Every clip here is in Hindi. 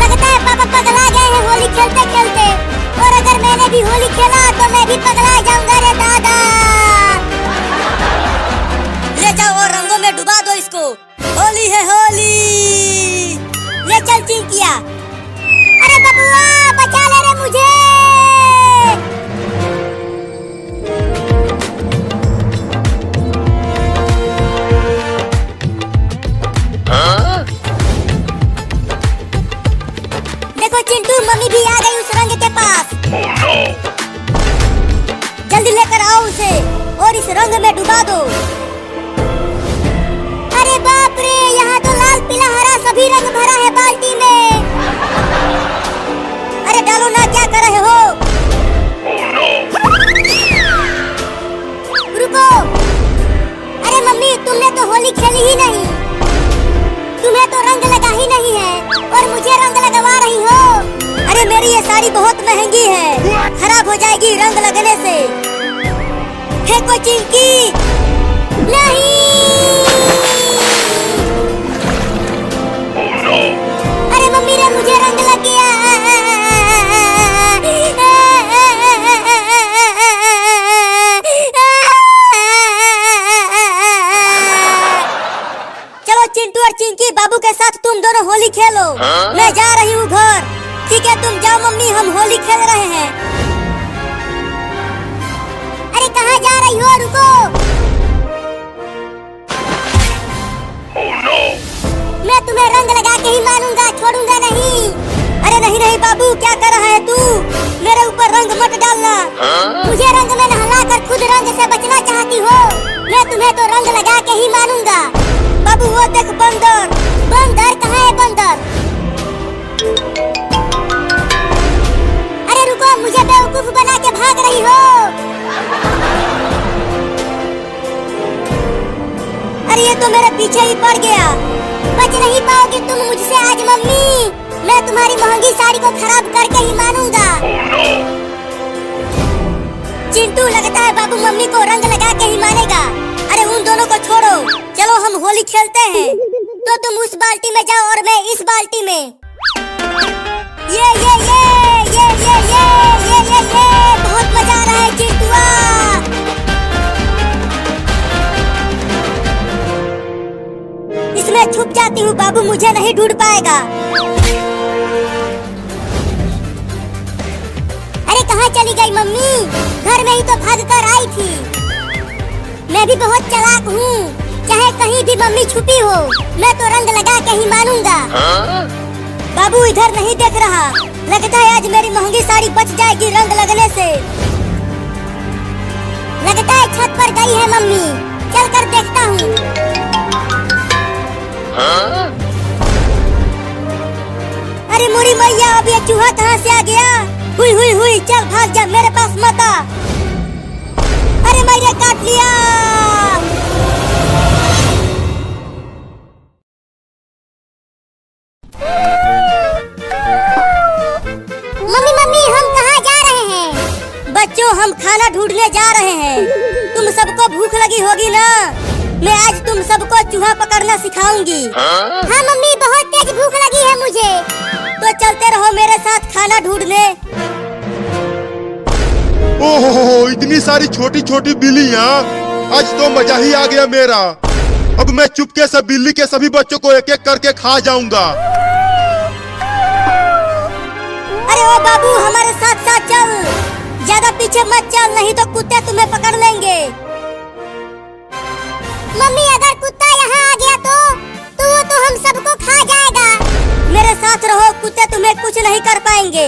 लगता है पापा पगला गए हैं होली खेलते खेलते, और अगर मैंने भी होली खेला तो मैं भी पगला जाऊंगा रे दादा। ले जाओ और रंगों में डुबा दो इसको, होली है होली। ले चल चिंकिया। अरे बबुआ बचा ले रे मुझे। देखो चिंटू मम्मी भी आ गई उस रंग के पास। Oh no! जल्दी लेकर आओ उसे और इस रंग में डुबा दो। अरे बाप रे, यहाँ तो लाल पीला हरा सभी रंग भरा है बाल्टी में। अरे डालो ना, क्या कर रहे हो? Oh no! रुको। अरे मम्मी तुमने तो होली खेली ही नहीं, तुम्हें तो रंग लगा ही नहीं है और मुझे रंग लगवा रही हो। अरे मेरी ये साड़ी बहुत महंगी है, खराब हो जाएगी रंग लगने से। फेंको चिंकी। नहीं। Oh no! अरे मम्मी रे मुझे रंग लग गया। चलो चिंटू और चिंकी बाबू के साथ तुम दोनों होली खेलो। मैं जा रही हूँ घर। ठीक है तुम जाओ मम्मी, हम होली खेल रहे हैं। अरे कहाँ जा रही हो? रुको। Oh no! मैं तुम्हें रंग लगा के ही मानूंगा, छोड़ूंगा नहीं। अरे नहीं नहीं बाबू, क्या कर रहा है तू? मेरे ऊपर रंग मत डालना। मुझे रंग में नहला कर खुद रंग से बचना चाहती हो? मैं तुम्हें तो रंग लगा के ही मानूंगा। बाबू वो देख बंदर। बंदर कहाँ है बंदर? अरे रुको, मुझे बेवकूफ बना के भाग रही हो। अरे ये तो मेरे पीछे ही पड़ गया। बच नहीं पाओगी तुम मुझसे आज मम्मी। मैं तुम्हारी महंगी साड़ी को खराब करके ही मानूंगा। Oh no! चिंटू लगता है बाबू मम्मी को रंग लगा के ही मानेगा। अरे उन दोनों को छोड़ो, चलो हम होली खेलते हैं। तो तुम उस बाल्टी में जाओ और मैं इस बाल्टी में। ये बहुत मजा आ रहा है चिंटुआ। इसमें छुप जाती हूँ, बाबू मुझे नहीं ढूंढ पाएगा। अरे कहाँ चली गई मम्मी? घर में ही तो भाग कर आई थी। मैं भी बहुत चालाक हूँ, चाहे कहीं भी मम्मी छुपी हो मैं तो रंग लगा के ही मानूंगा। बाबू इधर नहीं देख रहा, लगता है आज मेरी महंगी साड़ी बच जाएगी रंग लगने से। लगता है छत पर गई है मम्मी, चल कर देखता हूँ। अरे मोरी मैया, अब ये चूहा कहाँ से आ गया? हुई हुई हुई, चल भाग जा, मेरे पास मत आ। अरे मैंने काट लिया। मम्मी मम्मी, हम कहाँ जा रहे हैं? बच्चों, हम खाना ढूंढने जा रहे हैं। तुम सबको भूख लगी होगी ना? मैं आज तुम सबको चूहा पकड़ना सिखाऊंगी। हाँ मम्मी, बहुत तेज भूख लगी है मुझे। तो चलते रहो मेरे साथ खाना ढूंढने। ओहो, इतनी सारी छोटी छोटी बिल्लियाँ, आज तो मजा ही आ गया मेरा। अब मैं चुपके से बिल्ली के सभी बच्चों को एक एक करके खा जाऊंगा। अरे ओ बाबू, हमारे साथ साथ चल, ज्यादा पीछे मत चल, नहीं तो कुत्ते तुम्हें पकड़ लेंगे। मम्मी, अगर कुत्ता यहाँ आ गया तो वो तो हम सबको खा जाएगा। मेरे साथ रहो, कुत्ते तुम्हें कुछ नहीं कर पाएंगे,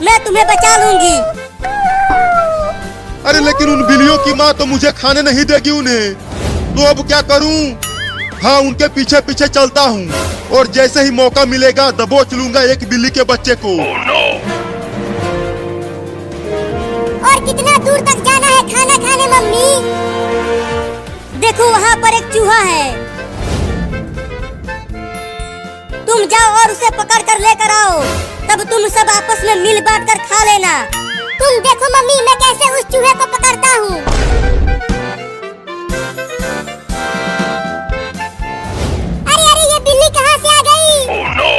मैं तुम्हें बचा लूंगी। अरे लेकिन उन बिल्लियों की माँ तो मुझे खाने नहीं देगी उन्हें, तो अब क्या करूं? हाँ, उनके पीछे पीछे चलता हूँ और जैसे ही मौका मिलेगा दबोच लूंगा एक बिल्ली के बच्चे को। और कितना दूर तक जाना है खाना खाने मम्मी? देखो वहाँ पर एक चूहा है, तुम जाओ और उसे पकड़ कर लेकर आओ, तब तुम सब आपस में मिल बांट कर खा लेना। तुम देखो मम्मी, मैं कैसे उस चूहे को पकड़ता हूँ। अरे अरे, ये बिल्ली कहाँ से आ गई?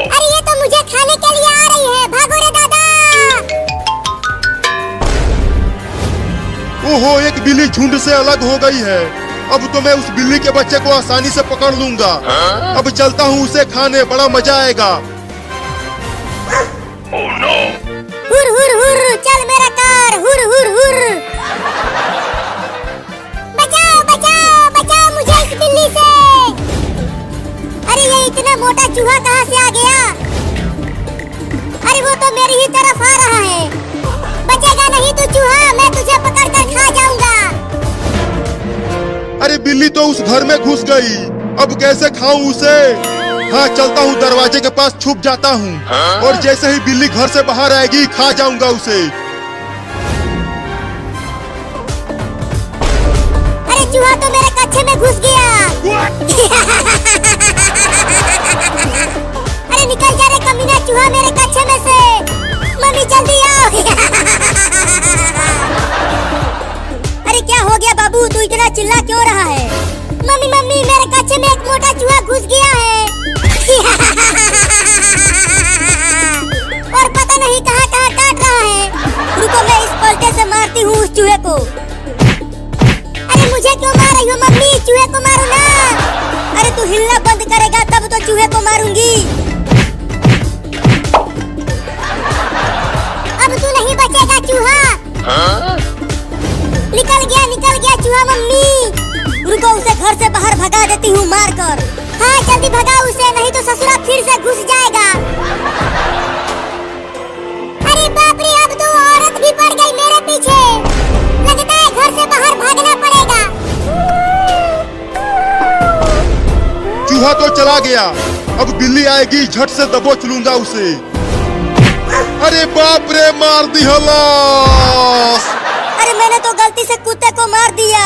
अरे ये तो मुझे खाने के लिए आ रही है, भागो रे दादा। ओहो, एक बिल्ली झुंड से अलग हो गई है। अब तो मैं उस बिल्ली के बच्चे को आसानी से पकड़ लूंगा। अब चलता हूँ उसे खाने, बड़ा मजा आएगा। हुर हुर हुर, चल मेरा कार, हुर हुर हुर। बचाओ बचाओ बचाओ मुझे इस बिल्ली से। अरे ये इतना मोटा चूहा कहाँ से आ गया? अरे वो तो मेरी ही तरफ आ रहा है। बचेगा नहीं तू चूहा, मैं तुझे पकड़ कर खा जाऊंगा। अरे बिल्ली तो उस घर में घुस गई, अब कैसे खाऊं उसे? हाँ, चलता हूँ दरवाजे के पास छुप जाता हूँ और जैसे ही बिल्ली घर से बाहर आएगी खा जाऊंगा उसे। अरे चूहा तो मेरे कच्छे में घुस गया। अरे निकल जा रे कमीना चूहा मेरे कच्छे में से। मम्मी जल्दी आओ। अरे क्या हो गया बाबू, तू इतना चिल्ला क्यों रहा है? मम्मी मम्मी, मेरे कच्छे में एक मोटा चूहा घुस गया है। और पता नहीं कहाँ कहाँ काट रहा है। रुको, मैं इस पलटे से मारती हूँ उस चूहे को। अरे मुझे क्यों मार रही हो मम्मी? चूहे को मारो ना। अरे तू हिलना बंद करेगा तब तो चूहे को मारूंगी। अब तू नहीं बचेगा चूहा। निकल गया चूहा मम्मी। रुको, उसे घर से बाहर भगा देती हूँ मार कर। हाँ जल्दी भगा उसे, नहीं तो ससुरा फिर से घुस जाएगा। अरे बाप रे, अब तो औरत भी पड़ गई मेरे पीछे। लगता है घर से बाहर भागना पड़ेगा। चूहा तो चला गया, अब बिल्ली आएगी, झट से दबोच लूंगा उसे। अरे बाप रे, मार दी हलास। अरे मैंने तो गलती से कुत्ते को मार दिया।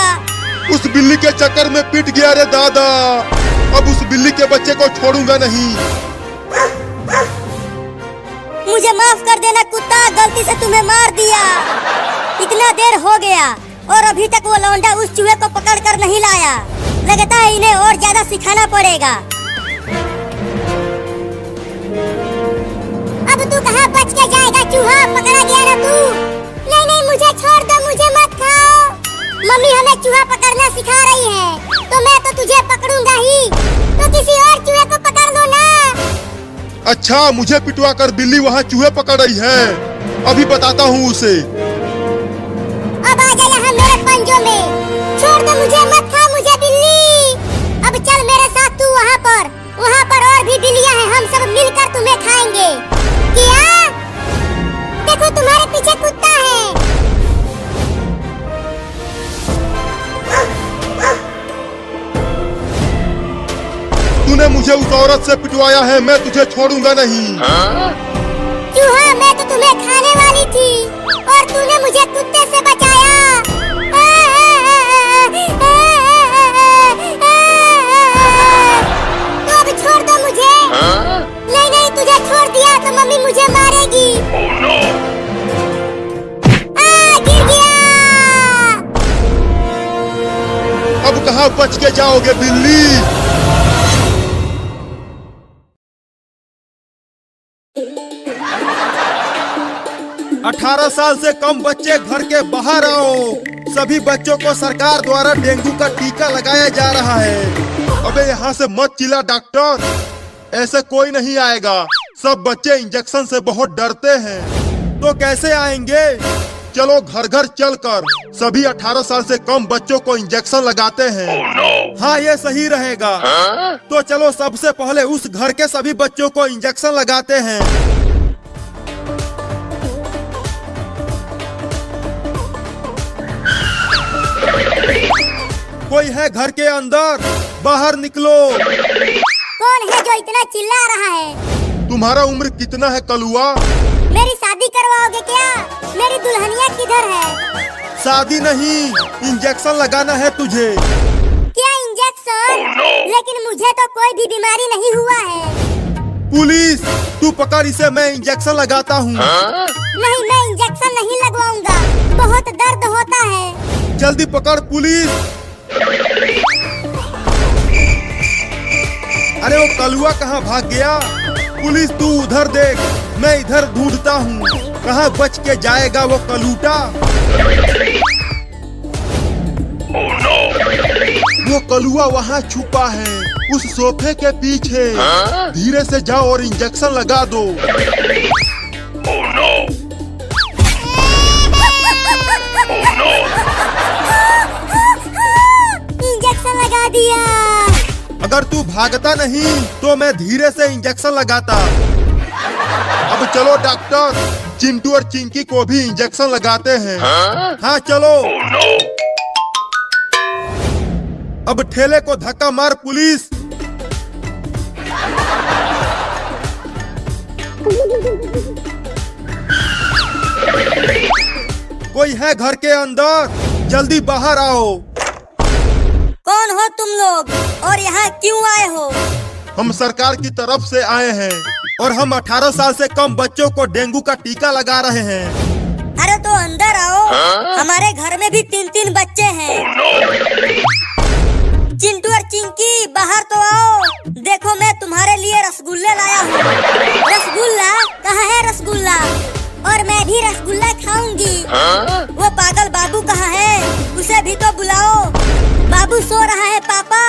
उस बिल्ली के चक्कर में पिट गया रे दादा। अब उस बिल्ली के बच्चे को छोड़ूंगा नहीं। मुझे माफ कर देना कुत्ता, गलती से तुम्हें मार दिया। इतना देर हो गया और अभी तक वो लौंडा उस चूहे को पकड़ कर नहीं लाया। लगता है इन्हें और ज्यादा सिखाना पड़ेगा। अब तू कहाँ बच के जाएगा चूहा, पकड़ा गया ना तू। नहीं नहीं, मुझे छोड़ दो, मुझे मत खाओ। मम्मी हमें चूहा पकड़ना सिखा रही है, तो मैं तो तुझे पकड़ूंगा ही। तो किसी और चूहे को पकड़ लो ना। अच्छा, मुझे पिटवा कर बिल्ली वहाँ चूहे पकड़ रही है, अभी बताता हूँ उसे। अब आ जा यहाँ मेरे पंजों में। छोड़ दो मुझे, मत खा मुझे बिल्ली। अब चल मेरे साथ तू वहाँ पर और भी बिल्लियाँ हैं, हम सब मिलकर तुम्हें खाएंगे। क्या? देखो तुम्हारे पीछे कुत्ता है। तूने मुझे उस औरत से पिटवाया है, मैं तुझे छोड़ूंगा नहीं। चूहा, मैं तो तुम्हें खाने वाली थी और तूने मुझे कुत्ते से बचाया। तो अब छोड़ दो मुझे। नहीं नहीं, तुझे छोड़ दिया तो मम्मी मुझे मारेगी। Oh no! गिर गया। अब कहाँ बच के जाओगे बिल्ली? अठारह साल से कम बच्चे घर के बाहर आओ। सभी बच्चों को सरकार द्वारा डेंगू का टीका लगाया जा रहा है। अबे यहाँ से मत चिल्ला डॉक्टर, ऐसे कोई नहीं आएगा। सब बच्चे इंजेक्शन से बहुत डरते हैं। तो कैसे आएंगे? चलो घर घर चलकर सभी 18 साल से कम बच्चों को इंजेक्शन लगाते हैं। Oh no! हाँ, ये सही रहेगा। तो चलो सबसे पहले उस घर के सभी बच्चों को इंजेक्शन लगाते हैं। कोई है घर के अंदर? बाहर निकलो। कौन है जो इतना चिल्ला रहा है? तुम्हारा उम्र कितना है कलुआ? मेरी शादी करवाओगे क्या? मेरी दुल्हनिया किधर है? शादी नहीं, इंजेक्शन लगाना है तुझे। क्या इंजेक्शन? Oh no! लेकिन मुझे तो कोई भी बीमारी नहीं हुआ है। पुलिस, तू पकड़ इसे, मैं इंजेक्शन लगाता हूँ। नहीं, मैं इंजेक्शन नहीं लगवाऊंगा, बहुत दर्द होता है। जल्दी पकड़ पुलिस। अरे वो कलुआ कहाँ भाग गया? पुलिस, तू उधर देख, मैं इधर ढूंढता हूँ। कहाँ बच के जाएगा वो कलूटा? Oh no! वो कलुआ वहाँ छुपा है, उस सोफे के पीछे। धीरे से जाओ और इंजेक्शन लगा दो। Oh no! Oh no! Injection लगा दिया। अगर तू भागता नहीं तो मैं धीरे से इंजेक्शन लगाता। अब चलो डॉक्टर, चिंटू और चिंकी को भी इंजेक्शन लगाते हैं। हाँ चलो। Oh no! अब ठेले को धक्का मार पुलिस। कोई है घर के अंदर? जल्दी बाहर आओ। कौन हो तुम लोग और यहाँ क्यों आए हो? हम सरकार की तरफ से आए हैं और हम 18 साल से कम बच्चों को डेंगू का टीका लगा रहे हैं। अरे तो अंदर आओ, हमारे घर में भी 3-3 बच्चे हैं। चिंटू और चिंकी, बाहर तो आओ। देखो, मैं तुम्हारे लिए रसगुल्ले लाया हूँ। रसगुल्ला? कहाँ है रसगुल्ला? और मैं भी रसगुल्ला खाऊंगी। वो पागल बाबू कहाँ है? उसे भी तो बुलाओ। बाबू सो रहा है पापा,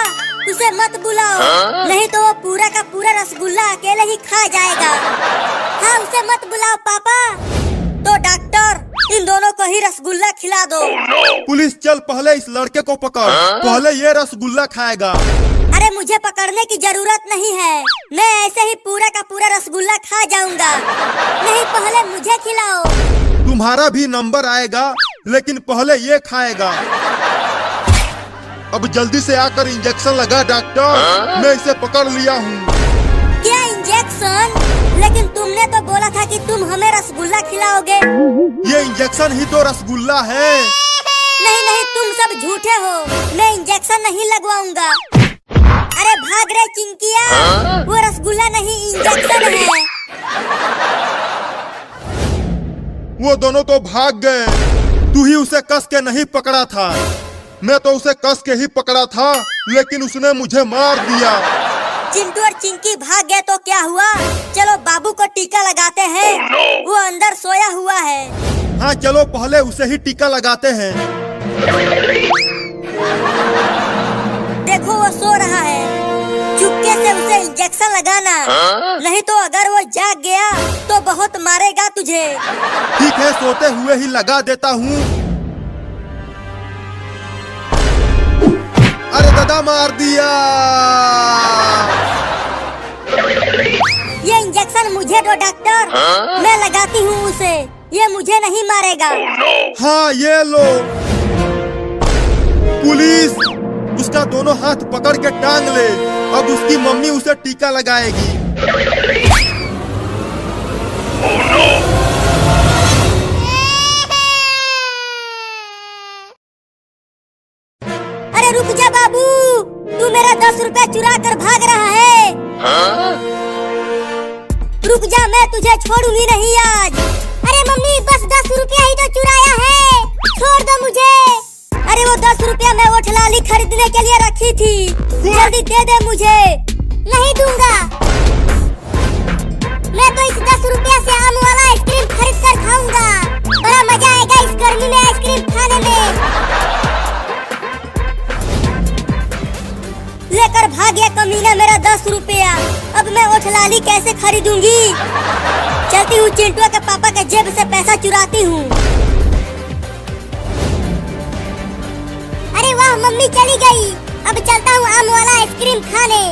उसे मत बुलाओ, नहीं तो वो पूरा का पूरा रसगुल्ला अकेले ही खा जाएगा। हाँ, उसे मत बुलाओ पापा। तो डॉक्टर, इन दोनों को ही रसगुल्ला खिला दो। पुलिस, चल पहले इस लड़के को पकड़, पहले ये रसगुल्ला खाएगा। अरे मुझे पकड़ने की जरूरत नहीं है, मैं ऐसे ही पूरा का पूरा रसगुल्ला खा जाऊंगा। नहीं, पहले मुझे खिलाओ। तुम्हारा भी नंबर आएगा, लेकिन पहले ये खाएगा। अब जल्दी से आकर इंजेक्शन लगा डॉक्टर, मैं इसे पकड़ लिया हूँ। क्या इंजेक्शन? लेकिन तुमने तो बोला था कि तुम हमें रसगुल्ला खिलाओगे। ये इंजेक्शन ही तो रसगुल्ला है। नहीं नहीं, तुम सब झूठे हो, मैं इंजेक्शन नहीं लगवाऊंगा। अरे भाग रहे चिंकिया, वो रसगुल्ला नहीं इंजेक्शन है। वो दोनों तो भाग गए। तू ही उसे कस के नहीं पकड़ा था। मैं तो उसे कस के ही पकड़ा था, लेकिन उसने मुझे मार दिया। चिंटू और चिंकी भाग गए तो क्या हुआ? चलो बाबू को टीका लगाते हैं, वो अंदर सोया हुआ है। हाँ चलो, पहले उसे ही टीका लगाते हैं। देखो, वो सो रहा है, चुपके से उसे इंजेक्शन लगाना, नहीं तो अगर वो जाग गया तो बहुत मारेगा तुझे। ठीक है, सोते हुए ही लगा देता हूँ। अरे दादा, मार दिया। ये इंजेक्शन मुझे दो डॉक्टर, मैं लगाती हूँ उसे, ये मुझे नहीं मारेगा। हाँ ये लो। पुलिस, उसका दोनों हाथ पकड़ के टांग ले। अब उसकी मम्मी उसे टीका लगाएगी। Oh no! अरे रुक जा बाबू, तू मेरा 10 रुपया चुरा कर भाग रहा है। रुक जा, मैं तुझे छोड़ूंगी नहीं आज। अरे मम्मी, बस 10 रुपया ही तो चुराया है, छोड़ दो मुझे। अरे वो 10 रुपया मैं वो ठलाली खरीदने के लिए रखी थी, जल्दी दे दे मुझे। नहीं दूंगा, मैं तो इस 10 रुपया से आम वाला आइसक्रीम खरीद कर खाऊंगा। बड़ा मजा आएगा इस गर्मी में आइसक्रीम खाने में। लेकर भागे कमीना मेरा 10 रुपया। अब मैं ओठलाली कैसे खरीदूंगी? चलती हूँ चिंटुआ के पापा के जेब से पैसा चुराती हूँ। अरे वाह, मम्मी चली गई। अब चलता हूँ आम वाला आइसक्रीम खाने।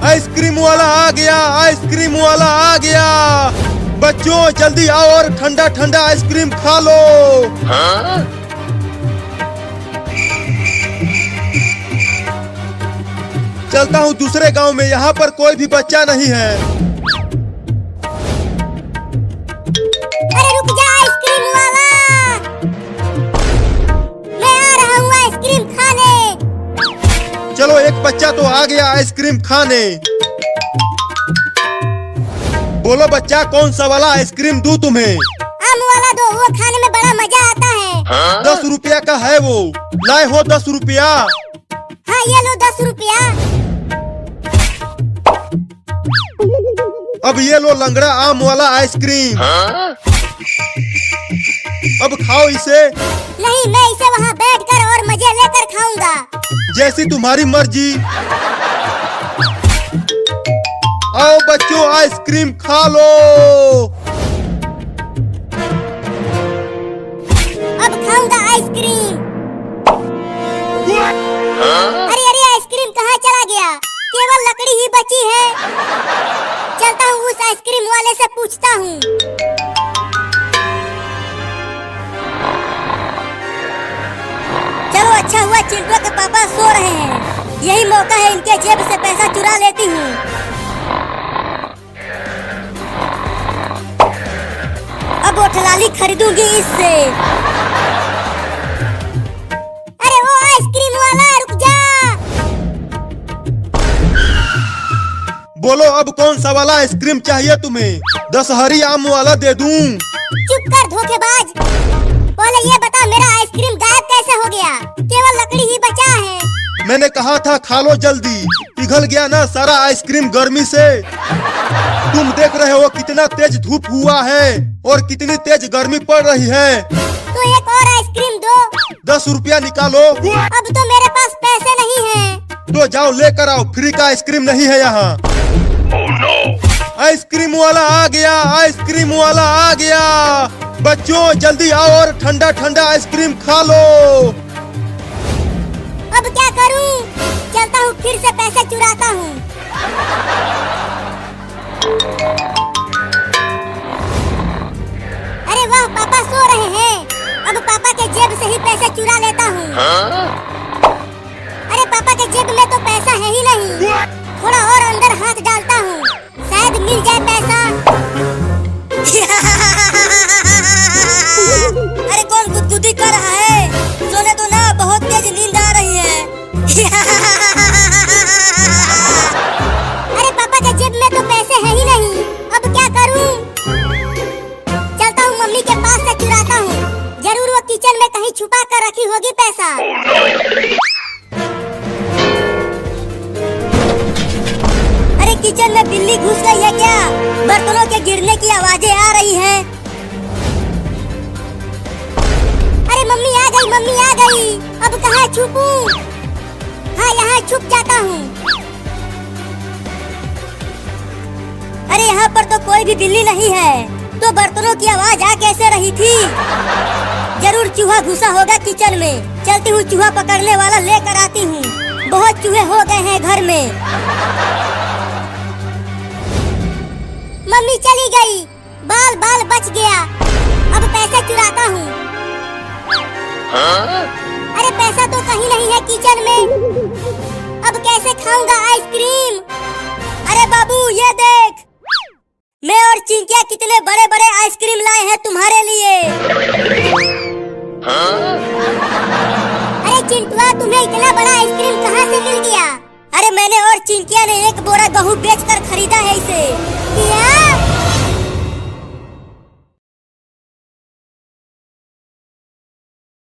आइसक्रीम वाला आ गया, आइसक्रीम वाला आ गया। बच्चों जल्दी आओ और ठंडा ठंडा आइसक्रीम खा लो। चलता हूँ दूसरे गांव में, यहाँ पर कोई भी बच्चा नहीं है। अरे रुक जा आइसक्रीम वाला, मैं आ रहा हूँ आइसक्रीम खाने। चलो, एक बच्चा तो आ गया आइसक्रीम खाने। बोलो बच्चा, कौन सा वाला आइसक्रीम दूं तुम्हें? आम वाला दो, वो खाने में बड़ा मजा आता है। 10 रुपया का है वो, लाए हो 10 रुपया? हाँ ये लो 10 रुपया। अब ये लो लंगड़ा आम वाला आइसक्रीम। अब खाओ इसे। नहीं, मैं इसे वहाँ बैठकर और मजे लेकर खाऊंगा। जैसी तुम्हारी मर्जी। आओ बच्चों, आइसक्रीम खा लो। अब खाऊंगा आइसक्रीम। अरे अरे, आइसक्रीम कहाँ चला गया? केवल लकड़ी ही बची है। चलता हूँ उस आइसक्रीम वाले से पूछता हूँ। चलो, अच्छा हुआ चिंटुआ के पापा सो रहे हैं। यही मौका है, इनके जेब से पैसा चुरा लेती हूँ। अब ओठलाली खरीदूंगी इससे। अरे वो आइसक्रीम वाला, रुक जा। बोलो, अब कौन सा वाला आइसक्रीम चाहिए तुम्हें? 10 हरी आम वाला दे दूं? चुप कर धोखेबाज, पहले ये बता मेरा आइसक्रीम गायब कैसे हो गया? केवल लकड़ी ही बचा है। मैंने कहा था खा लो जल्दी, पिघल गया ना सारा आइसक्रीम गर्मी से। तुम देख रहे हो कितना तेज धूप हुआ है और कितनी तेज गर्मी पड़ रही है। तो एक और आइसक्रीम दो। 10 रुपया निकालो। अब तो मेरे पास पैसे नहीं हैं। तो जाओ लेकर आओ, फ्री का आइसक्रीम नहीं है यहाँ। Oh no! आइसक्रीम वाला आ गया, आइसक्रीम वाला आ गया। बच्चों जल्दी आओ और ठंडा ठंडा आइसक्रीम खा लो। अब क्या करूं? चलता हूँ फिर से पैसे चुराता हूँ। अरे वाह, पापा सो रहे हैं। अब पापा के जेब से ही पैसे चुरा लेता हूँ। अरे पापा के जेब में तो पैसा है ही नहीं। थोड़ा और अंदर हाथ डालता हूँ, शायद मिल जाए पैसा। अरे कौन गुदगुदी कर रहा है? सोने तो ना, बहुत तेज नींद आ रही है। अरे पापा के जेब में तो पैसे है ही नहीं। अब क्या करूँ? चलता हूँ मम्मी के पास से चुराता हूँ। जरूर वो किचन में कहीं छुपा कर रखी होगी पैसा। अरे किचन में बिल्ली घुस गई है क्या? बर्तनों के गिरने की आवाजें आ रही हैं। अरे मम्मी आ गई, मम्मी आ गई। अब कहाँ छुपूं? हाँ, यहाँ छुप जाता हूँ। अरे यहाँ पर तो कोई भी बिल्ली नहीं है, तो बर्तनों की आवाज आ कैसे रही थी? जरूर चूहा घुसा होगा किचन में। चलती हूँ, चूहा पकड़ने वाला लेकर आती हूँ। बहुत चूहे हो गए हैं घर में। मम्मी चली गई, बाल बाल बच गया। अब पैसे चुराता हूँ। अरे पैसा तो कहीं नहीं है किचन में, अब कैसे खाऊंगा आइसक्रीम? अरे बाबू ये देख, मैं और चिंकिया कितने बड़े बड़े आइसक्रीम लाए हैं तुम्हारे लिए। अरे चिंटुआ, तुम्हें इतना बड़ा आइसक्रीम कहाँ से मिल गया? अरे मैंने और चिंकिया ने एक बोरा गेहूं बेचकर खरीदा है इसे। क्या?